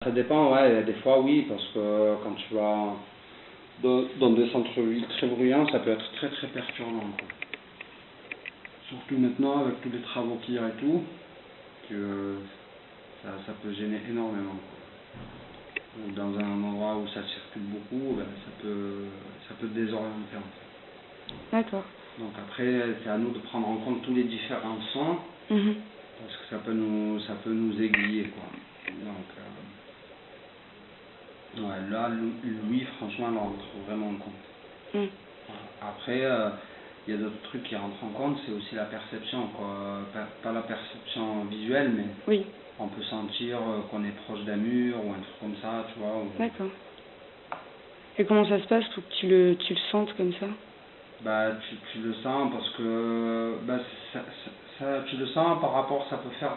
Ça dépend, ouais, des fois oui, parce que quand tu vas dans des centres-villes très bruyants, ça peut être très très perturbant, quoi. Surtout maintenant avec tous les travaux qu'il y a et tout, que ça peut gêner énormément, quoi. Ou dans un endroit où ça circule beaucoup, ben, ça peut désorienter en fait. D'accord. Donc après, c'est à nous de prendre en compte tous les différents sons, parce que ça peut nous aiguiller, quoi. Donc, ouais, là, lui, franchement, là, on trouve vraiment en compte. Voilà. Après, il y a d'autres trucs qui rentrent en compte, c'est aussi la perception, quoi. Pas la perception visuelle, mais oui. On peut sentir qu'on est proche d'un mur ou un truc comme ça, tu vois. D'accord. Et comment ça se passe pour que tu le sentes comme ça? Bah, tu le sens parce que bah, tu le sens par rapport, ça peut faire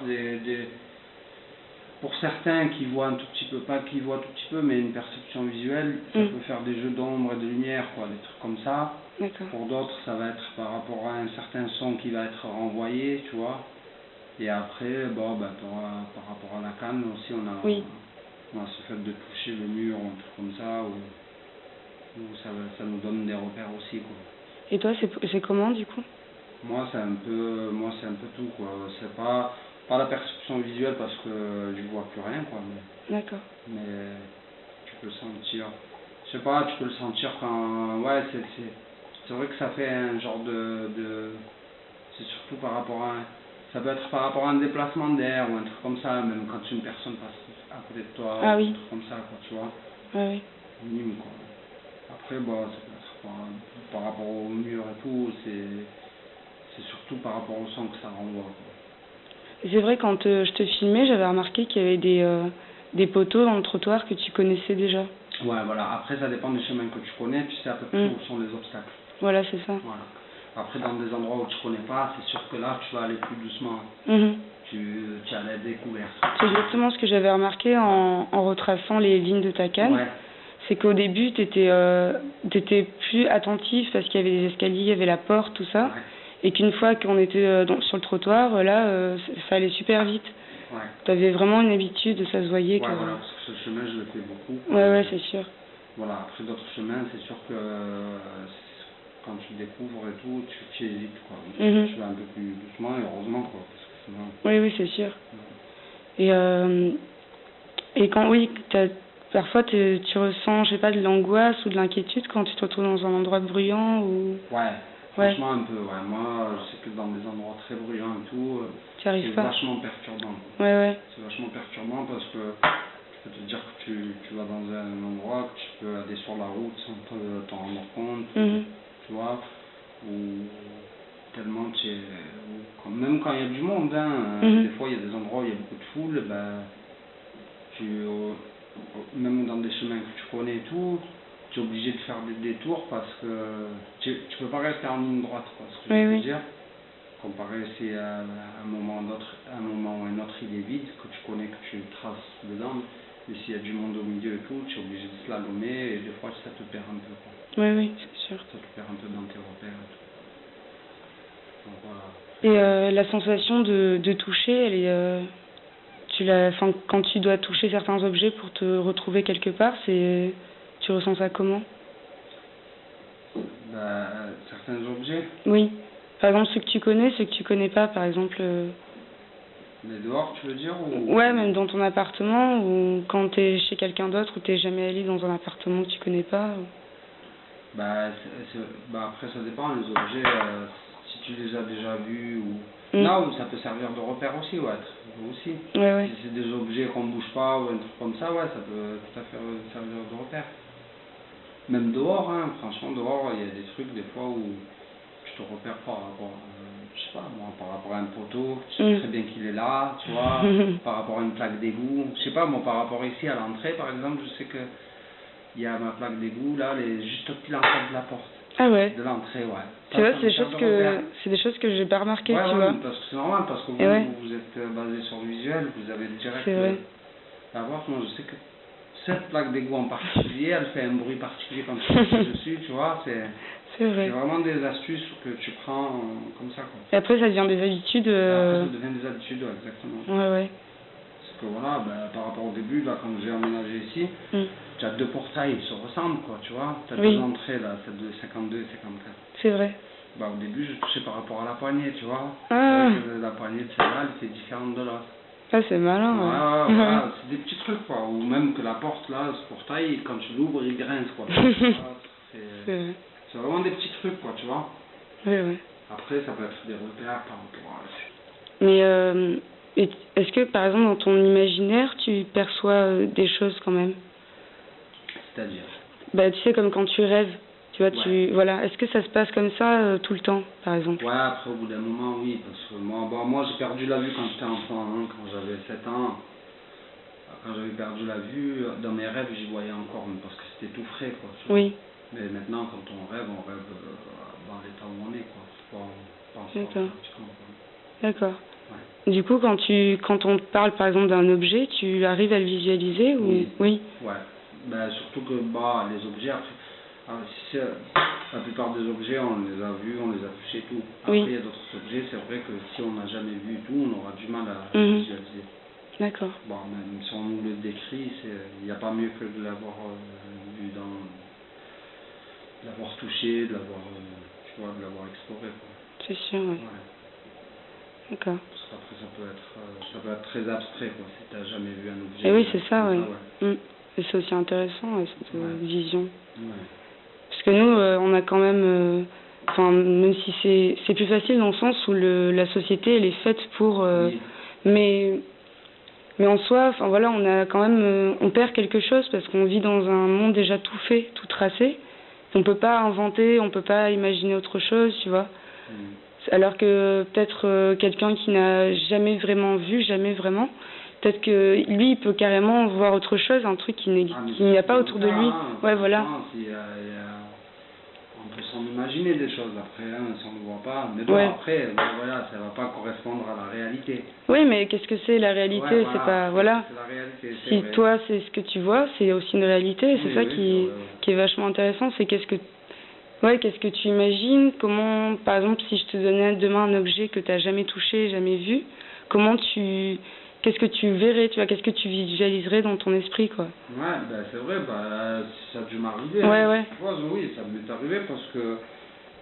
pour certains qui voient un tout petit peu, pas qui voient tout petit peu, mais une perception visuelle, ça peut faire des jeux d'ombre et de lumière, quoi, des trucs comme ça. D'accord. Pour d'autres, ça va être par rapport à un certain son qui va être renvoyé, tu vois. Et après, bon, bah, par rapport à la canne aussi, on a ce fait de toucher le mur ou un truc comme ça, où ça nous donne des repères aussi, quoi. Et toi, c'est comment du coup? Moi, c'est un peu tout, quoi. C'est pas la perception visuelle parce que je vois plus rien, quoi. D'accord. Mais tu peux le sentir. Je sais pas, tu peux le sentir quand. Ouais, c'est vrai que ça fait un genre c'est surtout par rapport à. Ça peut être par rapport à un déplacement d'air ou un truc comme ça, même quand une personne passe à côté de toi, ah, ou oui. un truc comme ça, quoi, tu vois. Ah, oui. Minime, quoi. Après, bon, ça peut être par rapport au mur et tout, c'est surtout par rapport au son que ça renvoie, quoi. Et c'est vrai, quand je te filmais, j'avais remarqué qu'il y avait des poteaux dans le trottoir que tu connaissais déjà. Ouais, voilà. Après, ça dépend des chemins que tu connais, tu sais à peu près où sont les obstacles. Voilà, c'est ça. Voilà. Après, dans des endroits où tu connais pas, c'est sûr que là, tu vas aller plus doucement. Tu as la découverte. C'est exactement ce que j'avais remarqué en retraçant les lignes de ta canne. Ouais. C'est qu'au début, tu étais plus attentif parce qu'il y avait des escaliers, il y avait la porte, tout ça. Ouais. Et qu'une fois qu'on était sur le trottoir, là, ça allait super vite. Ouais. Tu avais vraiment une habitude, ça se voyait. Ouais, voilà, parce que ce chemin, je le fais beaucoup. Ouais, c'est sûr. Voilà, après d'autres chemins, c'est sûr que quand tu découvres et tout, tu hésites, quoi. Tu vas un peu plus doucement et heureusement, quoi. Parce que sinon... Oui, c'est sûr. Et quand, oui, parfois tu ressens, je sais pas, de l'angoisse ou de l'inquiétude quand tu te retrouves dans un endroit bruyant ou... Ouais, franchement un peu, ouais. Moi, je sais que dans des endroits très bruyants et tout, c'est vachement perturbant. Ouais. C'est vachement perturbant parce que je peux te dire que tu vas dans un endroit que tu peux aller sur la route sans t'en rendre compte, tu vois, ou tellement même quand il y a du monde, hein, des fois il y a des endroits où il y a beaucoup de foule, ben, même dans des chemins que tu connais et tout, tu es obligé de faire des détours parce que tu peux pas rester en ligne droite, quoi, ce que je veux dire. Comparé si à un moment ou un autre il est vide, que tu connais, que tu traces dedans, mais s'il y a du monde au milieu et tout, tu es obligé de slalomer et des fois ça te perd un peu, quoi. Oui, c'est sûr. Ça te perd un peu dans tes repères et tout. Donc, voilà. Et la sensation de toucher, elle est, quand tu dois toucher certains objets pour te retrouver quelque part, tu ressens ça comment? Certains objets? Oui. Par exemple, ceux que tu connais pas, par exemple... Mais dehors, tu veux dire Ouais, même dans ton appartement, ou quand tu es chez quelqu'un d'autre, ou tu n'es jamais allé dans un appartement que tu connais pas Après, ça dépend, les objets, si tu les as déjà vus, ou... Là où ça peut servir de repère aussi, ouais. Aussi. Ouais. Si c'est des objets qu'on ne bouge pas, ou un truc comme ça, ouais, ça peut tout à fait servir de repère. Même dehors, hein, franchement, dehors, il y a des trucs, des fois, où tu te repères par rapport à, je sais pas, moi, par rapport à un poteau, tu sais très bien qu'il est là, tu vois, par rapport à une plaque d'égout, je sais pas, moi, par rapport ici à l'entrée, par exemple, je sais que il y a ma plaque d'égout, là, elle est juste au pied l'entrée de la porte. Ah ouais. De l'entrée, ouais. Tu vois, c'est des choses que j'ai pas remarquées, tu vois. Parce que c'est normal, parce que vous êtes basé sur le visuel, vous avez direct la voir. Moi, je sais que cette plaque d'égout en particulier, elle fait un bruit particulier quand tu passes dessus, tu vois, c'est vraiment des astuces que tu prends comme ça, quoi. Et après, ça devient des habitudes. Après, ça devient des habitudes, ouais, exactement. Ouais. que voilà, par rapport au début, là, quand j'ai emménagé ici, tu as 2 portails, ils se ressemblent, quoi, tu vois. Tu as 2 entrées, là, celle de 52 et 54. C'est vrai. Au début, je touchais par rapport à la poignée, tu vois. Ah. La poignée de celle-là, elle était différente de l'autre. Ah, c'est malin, ouais. Voilà, c'est des petits trucs, quoi. Ou même que la porte, là, ce portail, quand tu l'ouvres, il grince, quoi. C'est vraiment des petits trucs, quoi, tu vois. Oui, oui. Après, ça peut être des repères par rapport à... Mais est-ce que, par exemple, dans ton imaginaire, tu perçois des choses quand même? C'est-à-dire? Tu sais, comme quand tu rêves, tu vois, voilà. Est-ce que ça se passe comme ça tout le temps, par exemple? Ouais, après, au bout d'un moment, oui, parce que moi j'ai perdu la vue quand j'étais enfant, hein, quand j'avais 7 ans. Quand j'avais perdu la vue, dans mes rêves, j'y voyais encore, mais parce que c'était tout frais, quoi. Oui. Mais maintenant, quand on rêve dans l'état où on est, quoi. Faut pas penser automatiquement, quoi. D'accord. Ouais. Du coup, quand on te parle, par exemple, d'un objet, tu arrives à le visualiser ou... Oui. Ouais. Surtout que les objets, après, la plupart des objets, on les a vus, on les a touchés et tout. Après, il y a d'autres objets, c'est vrai que si on n'a jamais vu tout, on aura du mal à visualiser. D'accord. Même si on nous le décrit, il n'y a pas mieux que de l'avoir vu de l'avoir touché, de l'avoir, tu vois, de l'avoir exploré, quoi. C'est sûr, oui. Ouais. D'accord. Parce qu'après, ça peut être très abstrait, quoi, si tu n'as jamais vu un objet. Et oui, c'est ça, oui. Et c'est aussi intéressant, cette vision. Ouais. Parce que nous, on a quand même... même si c'est plus facile dans le sens où la société, elle est faite pour... Mais en soi, voilà, on a quand même... on perd quelque chose parce qu'on vit dans un monde déjà tout fait, tout tracé. On peut pas inventer, on peut pas imaginer autre chose, tu vois. Alors que peut-être quelqu'un qui n'a jamais vraiment vu, peut-être que lui, il peut carrément voir autre chose, un truc qu'il n'y a pas autour de lui. Ouais, voilà. On peut s'en imaginer des choses après, si on ne le voit pas. Mais après, voilà, ça ne va pas correspondre à la réalité. Oui, mais qu'est-ce que c'est la réalité? C'est pas... Voilà. C'est la réalité, si vrai. Toi, c'est ce que tu vois, c'est aussi une réalité. C'est ça qui est vachement intéressant. C'est qu'est-ce que tu imagines? Comment, par exemple, si je te donnais demain un objet que tu n'as jamais touché, jamais vu, qu'est-ce que tu verrais, tu vois, qu'est-ce que tu visualiserais dans ton esprit, quoi? Ouais, c'est vrai, ça a dû m'arriver. Ouais. Oui, ça m'est arrivé parce que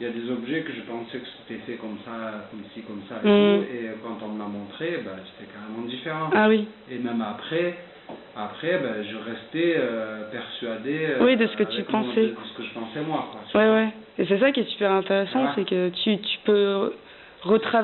il y a des objets que je pensais que c'était fait comme ça, comme ci, comme ça et tout, et quand on me l'a montré, c'était carrément différent. Ah oui. Et même après, je restais persuadé de ce que tu pensais. De ce que je pensais moi, quoi. Ouais. Et c'est ça qui est super intéressant, c'est que tu peux retravailler